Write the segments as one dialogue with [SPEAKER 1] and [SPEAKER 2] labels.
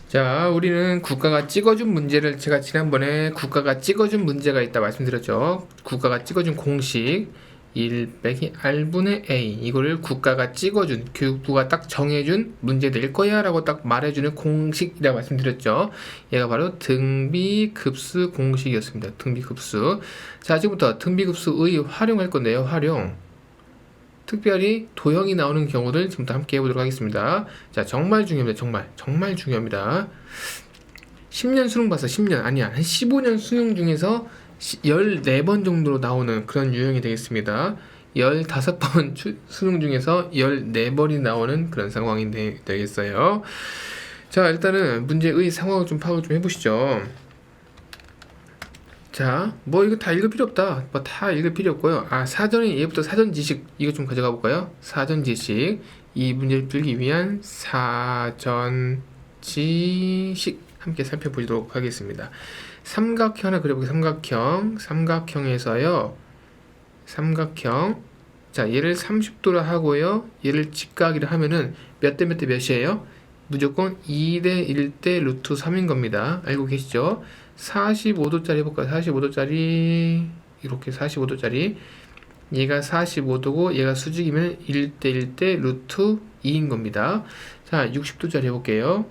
[SPEAKER 1] 자, 우리는 국가가 찍어준 문제를 제가 지난번에 국가가 찍어준 문제가 있다 말씀드렸죠. 국가가 찍어준 공식 1 빼기 R분의 A 이거를 국가가 찍어준 교육부가 딱 정해준 문제 낼 거야 라고 딱 말해주는 공식이라고 말씀드렸죠. 얘가 바로 등비급수 공식이었습니다. 등비급수. 자, 지금부터 등비급수의 활용할 건데요. 활용. 특별히 도형이 나오는 경우들 지금부터 함께 해보도록 하겠습니다. 자, 정말 중요합니다. 정말 중요합니다. 10년 수능 봐서 10년 아니야. 한 15년 수능 중에서 14번 정도로 나오는 그런 유형이 되겠습니다. 15번 수능 중에서 14번이 나오는 그런 상황이 되겠어요. 자, 일단은 문제의 상황을 좀 파악을 좀 해보시죠. 자, 뭐 이거 다 읽을 필요 없다. 뭐 다 읽을 필요 없고요. 사전에 예부터 사전 지식 이거 좀 가져가 볼까요? 사전 지식. 이 문제를 풀기 위한 사전 지식 함께 살펴보도록 하겠습니다. 삼각형 하나 그려볼게요. 삼각형에서요. 삼각형. 자, 얘를 30도로 하고요. 얘를 직각이라 하면은 몇 대 몇 대 몇이에요? 무조건 2대 1대 루트 3인 겁니다. 알고 계시죠? 45도짜리 해볼까요? 45도짜리 이렇게 45도짜리 얘가 45도고 얘가 수직이면 1대 1대 루트 2인 겁니다. 자, 60도짜리 해볼게요.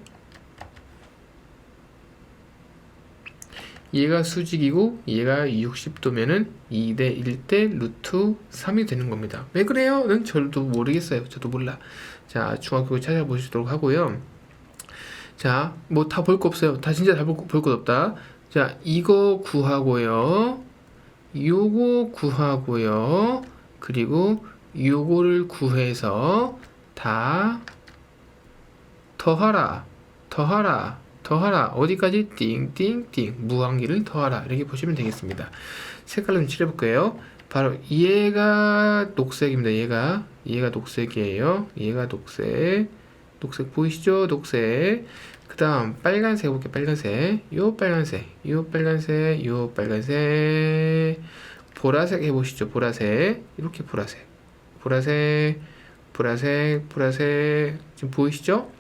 [SPEAKER 1] 얘가 수직이고 얘가 60도면은 2대 1대 루트 3이 되는 겁니다. 왜 그래요? 는 저도 모르겠어요. 저도 몰라. 자, 중학교 찾아보시도록 하고요. 자, 뭐 다 볼 거 없어요. 다 진짜 다 볼 것 없다. 자, 이거 구하고요. 요거 구하고요. 그리고 요거를 구해서 다 더하라. 어디까지? 띵띵띵. 무한기를 더하라. 이렇게 보시면 되겠습니다. 색깔로 좀 칠해볼게요. 바로 얘가 녹색입니다. 얘가 녹색이에요. 얘가 녹색 보이시죠? 녹색. 그 다음 빨간색 해볼게요. 빨간색. 요 빨간색. 보라색 해보시죠. 보라색. 이렇게 보라색. 지금 보이시죠?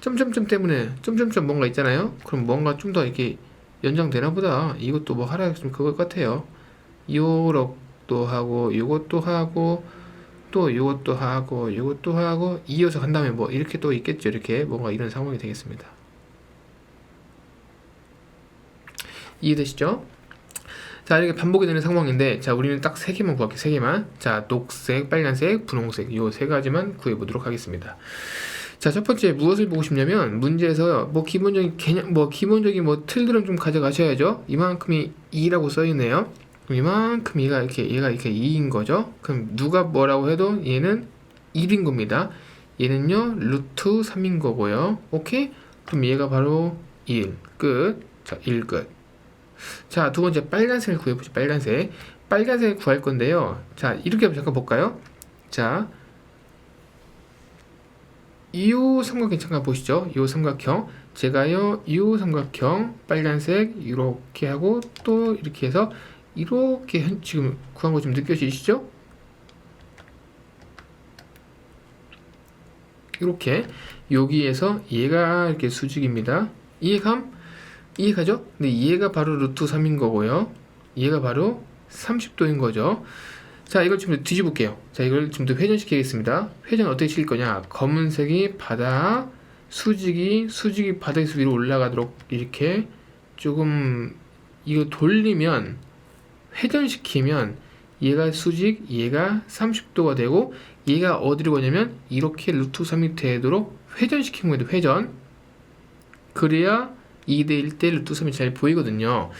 [SPEAKER 1] 점점점 때문에 점점점 뭔가 있잖아요. 그럼 뭔가 좀 더 이렇게 연장되나 보다. 이것도 뭐 하라 했으면 그거 같아요. 요렇도 하고 요것도 하고 또 요것도 하고 이어서 간 다음에 뭐 이렇게 또 있겠죠. 이렇게 뭔가 이런 상황이 되겠습니다. 이해되시죠? 자, 이렇게 반복이 되는 상황인데, 자, 우리는 딱 3개만 구할게요. 3개만. 자, 녹색, 빨간색, 분홍색 요 3가지만 구해보도록 하겠습니다. 자, 첫 번째 무엇을 보고 싶냐면 문제에서 뭐 기본적인 개념, 기본적인 틀들은 좀 가져가셔야죠. 이만큼이 2라고 써있네요. 그럼 이만큼 얘가 이렇게 2인 거죠. 그럼 누가 뭐라고 해도 얘는 1인 겁니다. 얘는요 루트 3인 거고요. 오케이? 그럼 얘가 바로 1 끝. 자, 1 끝. 자, 두 번째 빨간색을 구해보죠. 빨간색을 구할 건데요. 자, 이렇게 잠깐 볼까요? 자, 이 삼각형 잠깐 보시죠. 이 삼각형 제가요 이 삼각형 빨간색 이렇게 하고 또 이렇게 해서 이렇게 지금 구한 거 좀 느껴지시죠? 이렇게 여기에서 얘가 이렇게 수직입니다. 이해가죠? 근데 얘가 바로 루트 3인 거고요. 얘가 바로 30도인 거죠. 자, 이걸 좀 뒤집을게요. 자, 이걸 좀 더 회전시키겠습니다. 회전 어떻게 시킬 거냐? 검은색이 바닥, 수직이 바닥에서 위로 올라가도록 이렇게 조금 이거 돌리면 회전시키면 얘가 수직, 얘가 30도가 되고 얘가 어디로 가냐면 이렇게 루트 3이 되도록 회전시키는 거예요. 회전. 그래야 2대 1대 루트 3이 잘 보이거든요.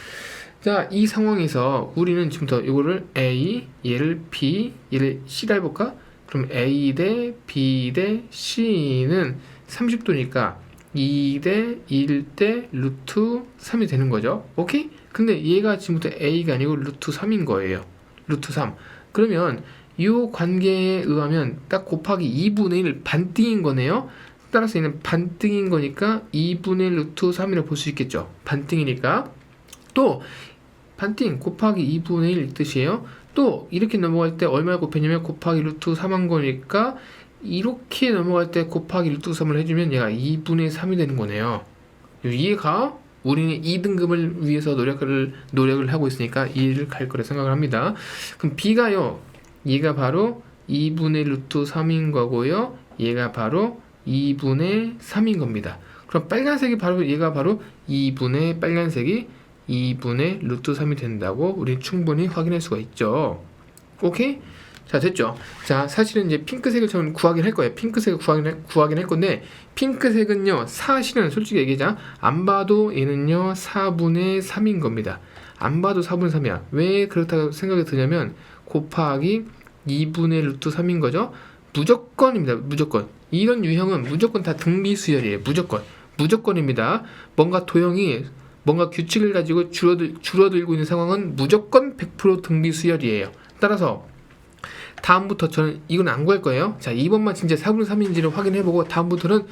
[SPEAKER 1] 자, 이 상황에서 우리는 지금부터 이거를 A, 얘를 B, 얘를 C라 해볼까? 그럼 A 대 B 대 C는 30도니까 2대 1대 루트 3이 되는 거죠. 오케이? 근데 얘가 지금부터 A가 아니고 루트 3인 거예요. 루트 3. 그러면 이 관계에 의하면 딱 곱하기 2분의 1 반띵인 거네요. 따라서 얘는 반띵인 거니까 2분의 1 루트 3이라고 볼 수 있겠죠. 반띵이니까. 또 반띵 곱하기 2분의 1 뜻이에요. 또 이렇게 넘어갈 때 얼마를 곱했냐면 곱하기 루트 3한 거니까 이렇게 넘어갈 때 곱하기 루트 3을 해주면 얘가 2분의 3이 되는 거네요. 이해가? 우리는 2등급을 위해서 노력을 하고 있으니까 이해를 갈 거라 생각을 합니다. 그럼 B가요, 얘가 바로 2분의 루트 3인 거고요. 얘가 바로 2분의 3인 겁니다. 그럼 빨간색이 바로 얘가 바로 2분의 빨간색이 2분의 루트 3이 된다고 우리 충분히 확인할 수가 있죠. 오케이? 자, 됐죠? 자, 사실은 이제 핑크색을 저는 구하긴 할 거예요. 핑크색을 구하긴 할 건데, 핑크색은요, 사실은 솔직히 얘기하자, 안 봐도 얘는요, 4분의 3인 겁니다. 안 봐도 4분의 3이야. 왜 그렇다고 생각이 드냐면, 곱하기 2분의 루트 3인 거죠? 무조건입니다. 무조건. 이런 유형은 무조건 다 등비수열이에요. 무조건입니다. 뭔가 도형이 뭔가 규칙을 가지고 줄어들고 있는 상황은 무조건 100% 등비수열이에요. 따라서 다음부터 저는 이건 안 구할 거예요. 자, 2번만 진짜 4분의 3인지를 확인해보고 다음부터는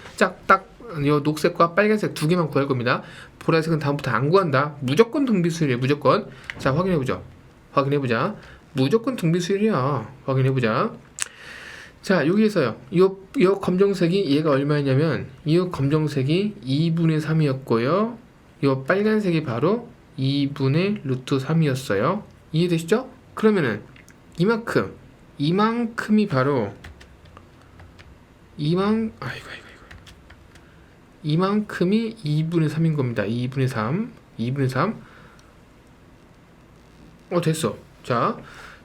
[SPEAKER 1] 딱 요 녹색과 빨간색 두 개만 구할 겁니다. 보라색은 다음부터 안 구한다. 무조건 등비수열이에요. 무조건. 자, 확인해보자. 무조건 등비수열이야. 확인해보자. 자, 여기에서요. 요 검정색이 얘가 얼마였냐면 이 검정색이 2분의 3이었고요. 요 빨간색이 바로 2분의 루트 3이었어요. 이해되시죠? 그러면은 이만큼이 바로 이만큼이 2분의 3인 겁니다. 2분의 3 됐어. 자,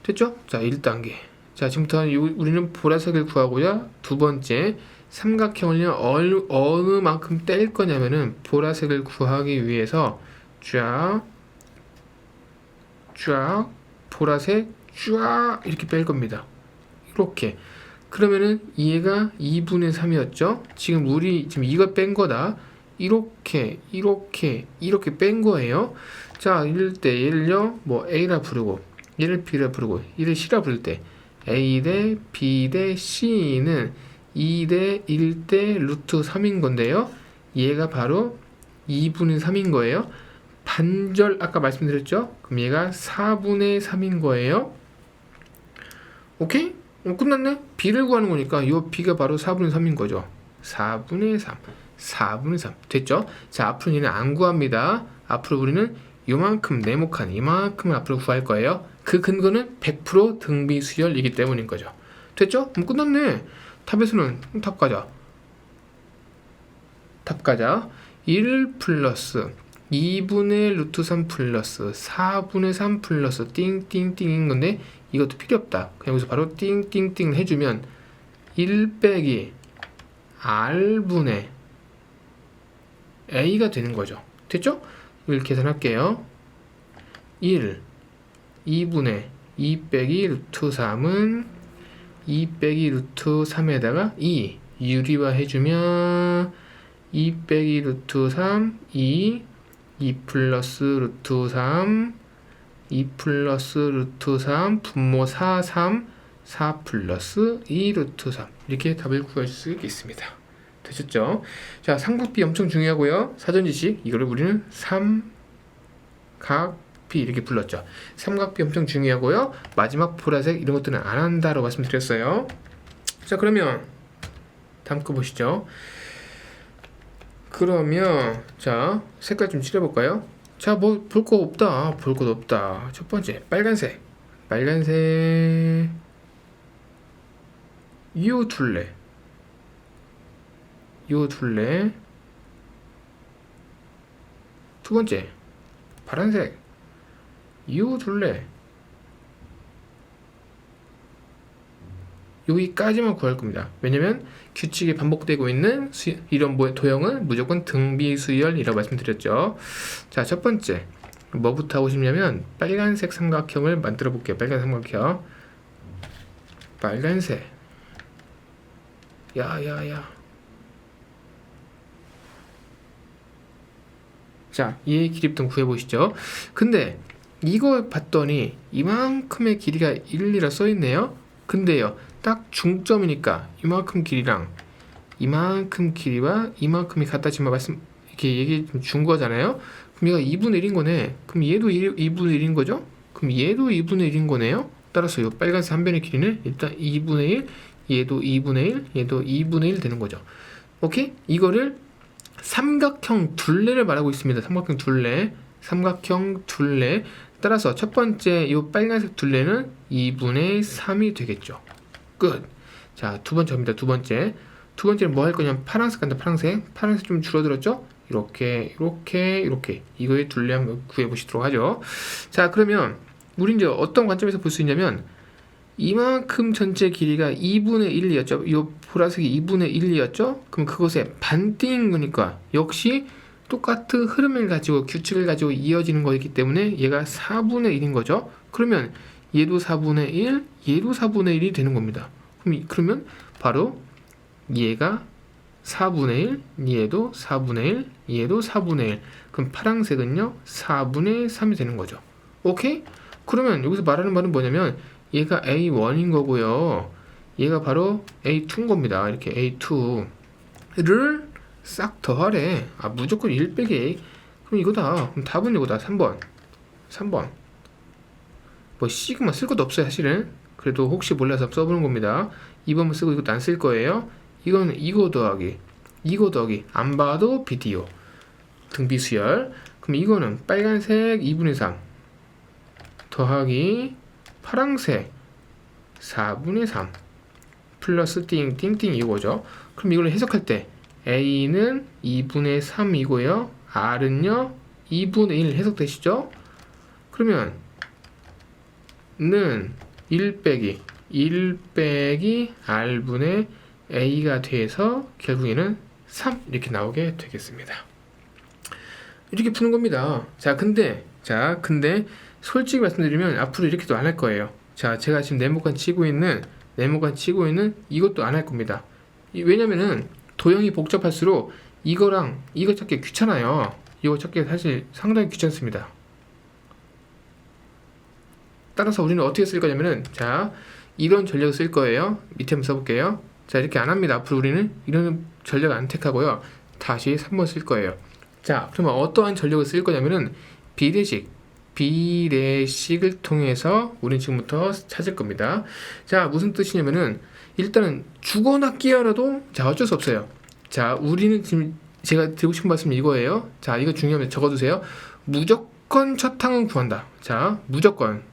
[SPEAKER 1] 됐죠? 자, 1단계. 자, 지금부터 우리는 보라색을 구하고요. 두 번째, 삼각형을요, 어느 만큼 뗄 거냐면은 보라색을 구하기 위해서 쫙 보라색 쫙 이렇게 뺄 겁니다. 이렇게. 그러면은 얘가 2분의 3이었죠? 지금 이거 뺀 거다. 이렇게 뺀 거예요. 자, 이럴 때 얘를요, 뭐 A라 부르고, 얘를 B라 부르고, 얘를 C라 부를 때 A 대 B 대 C는 2 대 1 대 루트 3인 건데요. 얘가 바로 2분의 3인 거예요. 반절 아까 말씀드렸죠? 그럼 얘가 4분의 3인 거예요. 오케이? 끝났네? B를 구하는 거니까 요 B가 바로 4분의 3인 거죠. 4분의 3 됐죠? 자, 앞으로 얘는 안 구합니다. 앞으로 우리는 요만큼 네모칸 이만큼을 앞으로 구할 거예요. 그 근거는 100% 등비수열이기 때문인 거죠. 됐죠? 그럼 끝났네. 탑에서는 탑 가자. 1 플러스 2분의 루트 3 플러스 4분의 3 플러스 띵띵띵인 건데 이것도 필요 없다. 그냥 여기서 바로 띵띵띵 해주면 1 빼기 R분의 A가 되는 거죠. 됐죠? 이걸 계산할게요. 1, 2분의 2 빼기 루트 3은 2 빼기 루트 3에다가 2 유리화 해주면 2 빼기 루트 3 2 플러스 루트 3 2 플러스 루트 3 분모 4 플러스 2 루트 3 이렇게 답을 구할 수 있습니다. 되셨죠? 자, 삼각비 엄청 중요하고요. 사전 지식 이거를 우리는 삼각비 이렇게 불렀죠. 삼각비 엄청 중요하고요. 마지막 보라색 이런 것들은 안 한다라고 말씀드렸어요. 자, 그러면 다음 거 보시죠. 그러면 자, 색깔 좀 칠해볼까요? 자, 뭐 볼 거 없다. 첫 번째 빨간색 요 둘레 두 번째 파란색 요 둘레 여기까지만 구할 겁니다. 왜냐면 규칙이 반복되고 있는 이런 도형은 무조건 등비수열이라고 말씀드렸죠. 자, 첫 번째 뭐부터 하고 싶냐면 빨간색 삼각형을 만들어 볼게요. 빨간색 야야야. 자, 얘의 길이부터 구해보시죠. 근데 이거 봤더니 이만큼의 길이가 1이라 써있네요. 근데요, 딱 중점이니까 이만큼 길이랑 이만큼 길이와 이만큼이 같다지만 이렇게 얘기 좀 준 거잖아요. 그럼 얘가 2분의 1인 거네. 그럼 얘도 2분의 1인 거죠? 그럼 얘도 2분의 1인 거네요. 따라서 이 빨간색 한 변의 길이는 일단 2분의 1, 얘도 2분의 1, 얘도 2분의 1 되는 거죠. 오케이? 이거를 삼각형 둘레를 말하고 있습니다. 삼각형 둘레. 따라서 첫 번째 이 빨간색 둘레는 2분의 3이 되겠죠. 끝. 자, 두 번째입니다. 두 번째는 뭐 할 거냐면 파란색 간다. 파란색 좀 줄어들었죠? 이렇게. 이거의 둘레 한번 구해보시도록 하죠. 자, 그러면 우리 이제 어떤 관점에서 볼 수 있냐면 이만큼 전체 길이가 2분의 1이었죠. 이 보라색이 2분의 1이었죠. 그럼 그것의 반띵인 거니까 역시 똑같은 흐름을 가지고 규칙을 가지고 이어지는 거기 때문에 얘가 4분의 1인 거죠. 그러면 얘도 4분의 1, 얘도 4분의 1이 되는 겁니다. 그러면 바로 얘가 4분의 1, 얘도 4분의 1, 얘도 4분의 1. 그럼 파란색은요 4분의 3이 되는 거죠. 오케이? 그러면 여기서 말하는 말은 뭐냐면 얘가 A1인 거고요. 얘가 바로 A2인 겁니다. 이렇게 A2를 싹 더하래. 아, 무조건 1 빼기 A. 그럼 이거다. 그럼 답은 이거다. 3번. 뭐 시그마 쓸 것도 없어요, 사실은. 그래도 혹시 몰라서 써보는 겁니다. 2번만 쓰고 이것도 안 쓸 거예요. 이거는 이거 더하기. 안 봐도 비디오. 등비수열. 그럼 이거는 빨간색 2분의 3 더하기 파란색 4분의 3 플러스 띵띵띵 이거죠. 그럼 이걸 해석할 때 A는 2분의 3이고요. R은요 2분의 1 해석되시죠? 그러면 는 1 빼기 R분의 A가 돼서 결국에는 3 이렇게 나오게 되겠습니다. 이렇게 푸는 겁니다. 근데 솔직히 말씀드리면 앞으로 이렇게도 안 할 거예요. 자, 제가 지금 네모칸 치고 있는 이것도 안 할 겁니다. 왜냐면은 도형이 복잡할수록 이거 찾기 귀찮아요. 이거 찾기 사실 상당히 귀찮습니다. 따라서 우리는 어떻게 쓸 거냐면은 자, 이런 전략을 쓸 거예요. 밑에 한번 써볼게요. 자, 이렇게 안 합니다. 앞으로 우리는 이런 전략 안 택하고요. 다시 3번 쓸 거예요. 자, 그러면 어떠한 전략을 쓸 거냐면은 비례식을 통해서 우리는 지금부터 찾을 겁니다. 자, 무슨 뜻이냐면은 일단은 주거나 끼어라도 자, 어쩔 수 없어요. 자, 우리는 지금 제가 드리고 싶은 말씀은 이거예요. 자, 이거 중요하면 적어두세요. 무조건 첫 항은 구한다. 자, 무조건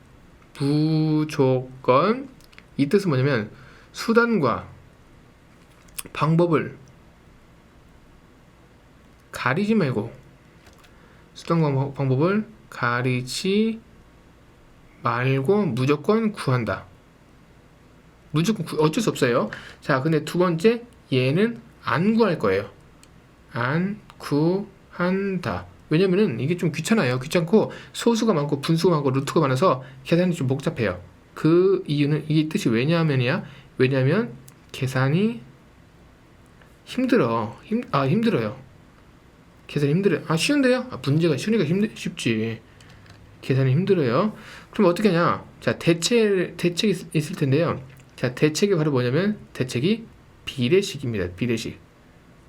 [SPEAKER 1] 이 뜻은 뭐냐면 수단과 방법을 가리지 말고 수단과 방법을 가리지 말고 무조건 구한다. 어쩔 수 없어요. 자, 근데 두 번째 얘는 안 구할 거예요. 안 구한다. 왜냐면은 이게 좀 귀찮고 소수가 많고 분수가 많고 루트가 많아서 계산이 좀 복잡해요. 그 이유는 이게 뜻이 왜냐면 계산이 힘들어요. 계산이 힘들어요. 쉬운데요? 문제가 쉬우니까 쉽지. 계산이 힘들어요. 그럼 어떻게 하냐? 자, 대책이 있을 텐데요. 자, 대책이 바로 뭐냐면 대책이 비례식입니다. 비례식.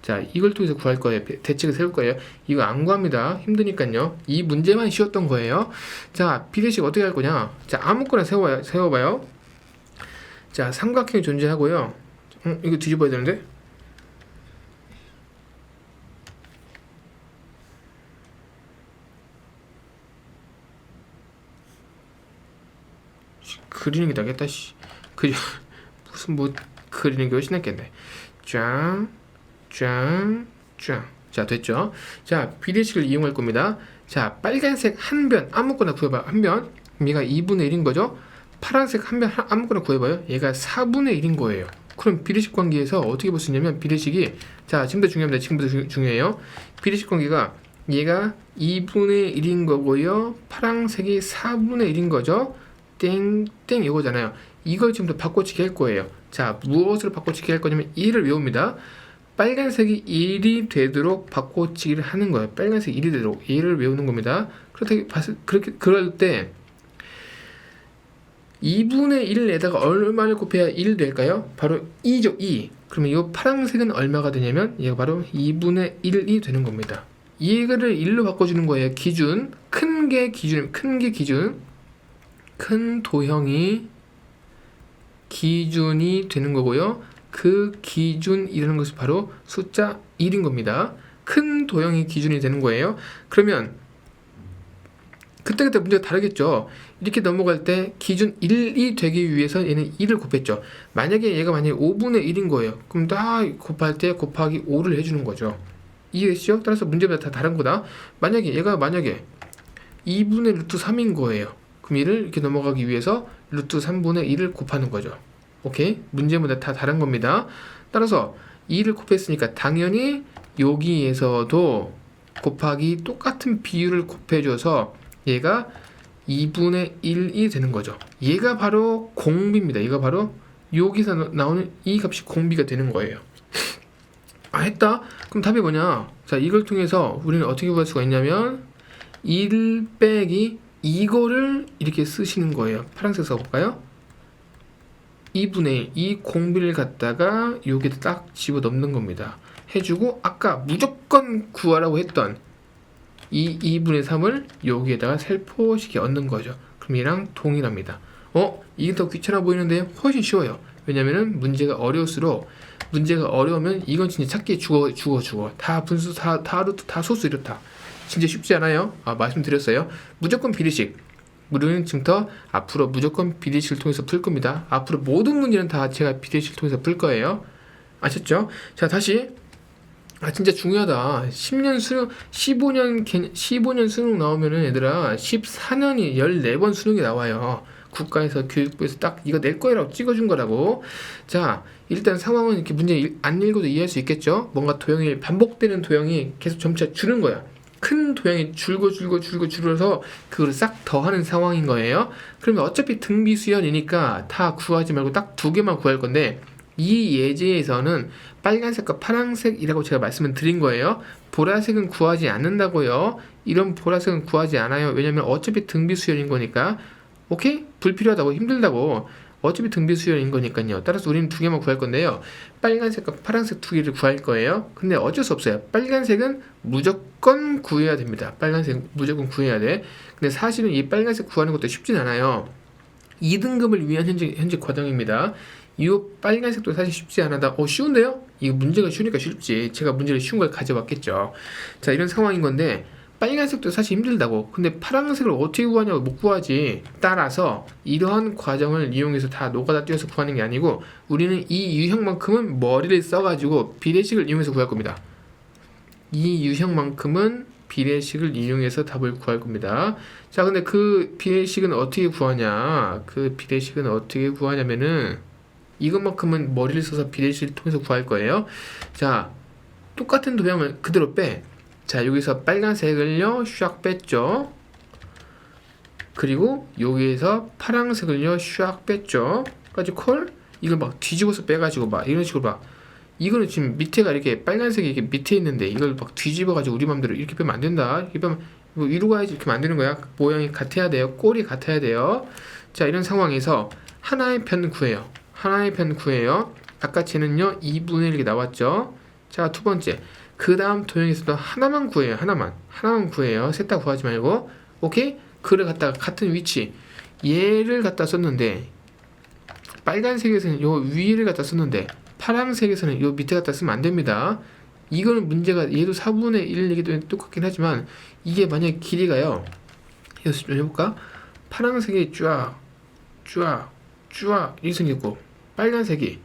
[SPEAKER 1] 자, 이걸 통해서 구할 거예요. 대책을 세울 거예요. 이거 안 구합니다. 힘드니까요. 이 문제만 쉬웠던 거예요. 자, 비례식 어떻게 할 거냐? 자, 아무거나 세워봐요. 자, 삼각형이 존재하고요. 이거 뒤집어야 되는데? 그리는 게 낫겠다. 무슨 그리는 게 훨씬 낫겠네. 짱. 자, 됐죠? 자, 비례식을 이용할 겁니다. 자, 빨간색 한 변 아무거나 구해봐요. 한 변. 얘가 2분의 1인 거죠? 파란색 한 변 아무거나 구해봐요. 얘가 4분의 1인 거예요. 그럼 비례식 관계에서 어떻게 볼 수 있냐면 비례식이 자, 지금부터 중요합니다. 지금부터 중요해요. 비례식 관계가 얘가 2분의 1인 거고요. 파란색이 4분의 1인 거죠? 땡 이거잖아요. 이걸 지금부터 바꿔치기 할 거예요. 자, 무엇으로 바꿔치기 할 거냐면 1을 외웁니다. 빨간색이 1이 되도록 바꿔치기를 하는 거예요. 빨간색이 1이 되도록 1을 외우는 겁니다. 그럴 때 2분의 1에다가 얼마를 곱해야 1 될까요? 바로 2죠. 2. 그러면 이 파란색은 얼마가 되냐면 얘가 바로 2분의 1이 되는 겁니다. 이거를 1로 바꿔주는 거예요. 기준. 큰 게 기준. 큰 도형이 기준이 되는 거고요. 그 기준이라는 것이 바로 숫자 1인 겁니다. 큰 도형이 기준이 되는 거예요. 그러면 그때그때 문제가 다르겠죠. 이렇게 넘어갈 때 기준 1이 되기 위해서 얘는 2를 곱했죠. 만약에 얘가 만약에 5분의 1인 거예요. 그럼 다 곱할 때 곱하기 5를 해주는 거죠. 이해되시죠? 따라서 문제마다 다 다른 거다. 얘가 만약에 2분의 루트 3인 거예요. 그럼 얘를 이렇게 넘어가기 위해서 루트 3분의 1을 곱하는 거죠. 오케이? 문제마다 다 다른 겁니다. 따라서 2를 곱했으니까 당연히 여기에서도 곱하기 똑같은 비율을 곱해줘서 얘가 2분의 1이 되는 거죠. 얘가 바로 공비입니다. 얘가 바로 여기서 나오는 이 값이 공비가 되는 거예요. 했다? 그럼 답이 뭐냐? 자, 이걸 통해서 우리는 어떻게 구할 수가 있냐면 1 빼기 이거를 이렇게 쓰시는 거예요. 파란색 써볼까요? 2분의 1, 이 공비를 갖다가 여기다 딱 집어넣는 겁니다. 해주고 아까 무조건 구하라고 했던 이 2분의 3을 여기에다가 살포시게 얻는 거죠. 그럼 얘랑 동일합니다. 이게 더 귀찮아 보이는데 훨씬 쉬워요. 왜냐면은 문제가 어려울수록 문제가 어려우면 이건 진짜 찾기 죽어. 다 분수, 다 루트, 다 소수 이렇다. 진짜 쉽지 않아요. 말씀드렸어요. 무조건 비례식. 우리는 지금부터 앞으로 무조건 비례식을 통해서 풀 겁니다. 앞으로 모든 문제는 다 제가 비례식을 통해서 풀 거예요. 아셨죠? 자, 다시. 진짜 중요하다. 10년 수능, 15년 수능 나오면은 얘들아 14년이 14번 수능이 나와요. 국가에서 교육부에서 딱 이거 낼 거라고 찍어준 거라고. 자, 일단 상황은 이렇게 문제 안 읽어도 이해할 수 있겠죠? 뭔가 도형이 반복되는 도형이 계속 점차 줄은 거야. 큰 도형이 줄어서 그걸 싹 더하는 상황인 거예요. 그러면 어차피 등비수열이니까 다 구하지 말고 딱 2개만 구할 건데 이 예제에서는 빨간색과 파란색이라고 제가 말씀을 드린 거예요. 보라색은 구하지 않는다고요. 이런 보라색은 구하지 않아요. 왜냐면 어차피 등비수열인 거니까. 오케이? 불필요하다고, 힘들다고. 어차피 등비수열인 거니까요. 따라서 우리는 2개만 구할 건데요. 빨간색과 파란색 2개를 구할 거예요. 근데 어쩔 수 없어요. 빨간색은 무조건 구해야 됩니다. 빨간색 무조건 구해야 돼. 근데 사실은 이 빨간색 구하는 것도 쉽진 않아요. 2등급을 위한 현재 과정입니다. 이 빨간색도 사실 쉽지 않아다. 쉬운데요? 이거 문제가 쉬우니까 쉽지. 제가 문제를 쉬운 걸 가져왔겠죠. 자, 이런 상황인 건데 빨간색도 사실 힘들다고. 근데 파란색을 어떻게 구하냐고 못 구하지. 따라서 이러한 과정을 이용해서 다 노가다 뛰어서 구하는 게 아니고 우리는 이 유형만큼은 머리를 써가지고 비례식을 이용해서 구할 겁니다. 이 유형만큼은 비례식을 이용해서 답을 구할 겁니다. 자, 근데 그 비례식은 어떻게 구하냐? 그 비례식은 어떻게 구하냐면은 이것만큼은 머리를 써서 비례식을 통해서 구할 거예요. 자, 똑같은 도형을 그대로 빼. 자, 여기서 빨간색을요 샥 뺐죠. 그리고 여기에서 파란색을요 샥 뺐죠. 까지 콜. 이걸 막 뒤집어서 빼가지고 막 이런 식으로 막. 이거는 지금 밑에가 이렇게 빨간색이 이렇게 밑에 있는데 이걸 막 뒤집어가지고 우리 맘대로 이렇게 빼면 안 된다. 이렇게 빼면 뭐 위로 가야지 이렇게 만드는 거야. 모양이 같아야 돼요. 꼴이 같아야 돼요. 자, 이런 상황에서 하나의 편 구해요. 하나의 편 구해요. 아까 쟤는요 2분의 1 이렇게 나왔죠. 자, 두 번째. 그 다음 도형에서도 하나만 구해요. 하나만 구해요. 셋 다 구하지 말고. 오케이? 그를 갖다가 같은 위치 얘를 갖다 썼는데 빨간색에서는 요 위를 갖다 썼는데 파란색에서는 요 밑에 갖다 쓰면 안 됩니다. 이거는 문제가 얘도 4분의 1 얘기도 똑같긴 하지만 이게 만약에 길이가요. 연습 좀 해볼까? 파란색이 쫙 이렇게 생겼고 빨간색이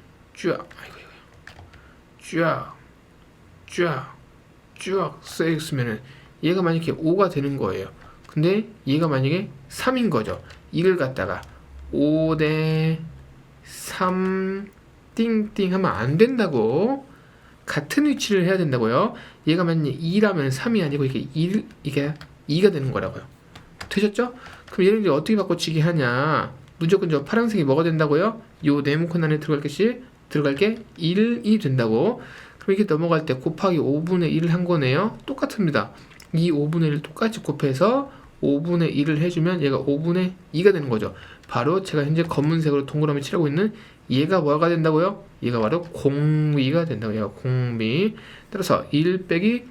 [SPEAKER 1] 쫙 써있으면은 얘가 만약에 5가 되는 거예요. 근데 얘가 만약에 3인 거죠. 이걸 갖다가 5대 3 띵띵 하면 안 된다고. 같은 위치를 해야 된다고요. 얘가 만약에 2라면 3이 아니고 이게 2가 되는 거라고요. 되셨죠? 그럼 얘를 이제 어떻게 바꿔치기 하냐? 무조건 저 파란색이 뭐가 된다고요? 요 네모칸 안에 들어갈 게 1이 된다고. 그럼 이렇게 넘어갈 때 곱하기 5분의 1을 한 거네요. 똑같습니다. 이 5분의 1을 똑같이 곱해서 5분의 1을 해주면 얘가 5분의 2가 되는 거죠. 바로 제가 현재 검은색으로 동그라미 칠하고 있는 얘가 뭐가 된다고요? 얘가 바로 공비가 된다고요. 공비. 따라서 1 빼기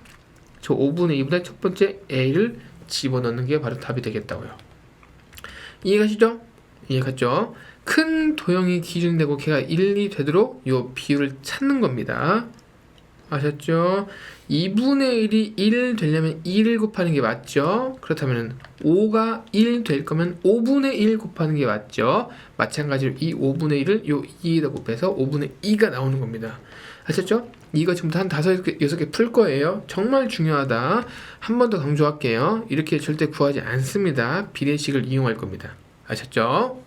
[SPEAKER 1] 저 5분의 2분의 첫 번째 a를 집어넣는 게 바로 답이 되겠다고요. 이해가시죠? 이해갔죠? 큰 도형이 기준되고 걔가 1이 되도록 요 비율을 찾는 겁니다. 아셨죠? 2분의 1이 1 되려면 1 곱하는 게 맞죠? 그렇다면 5가 1 될 거면 5분의 1 곱하는 게 맞죠? 마찬가지로 이 5분의 1을 요 2에다 곱해서 5분의 2가 나오는 겁니다. 아셨죠? 이거 지금부터 한 5개, 6개 풀 거예요. 정말 중요하다. 한 번 더 강조할게요. 이렇게 절대 구하지 않습니다. 비례식을 이용할 겁니다. 아셨죠?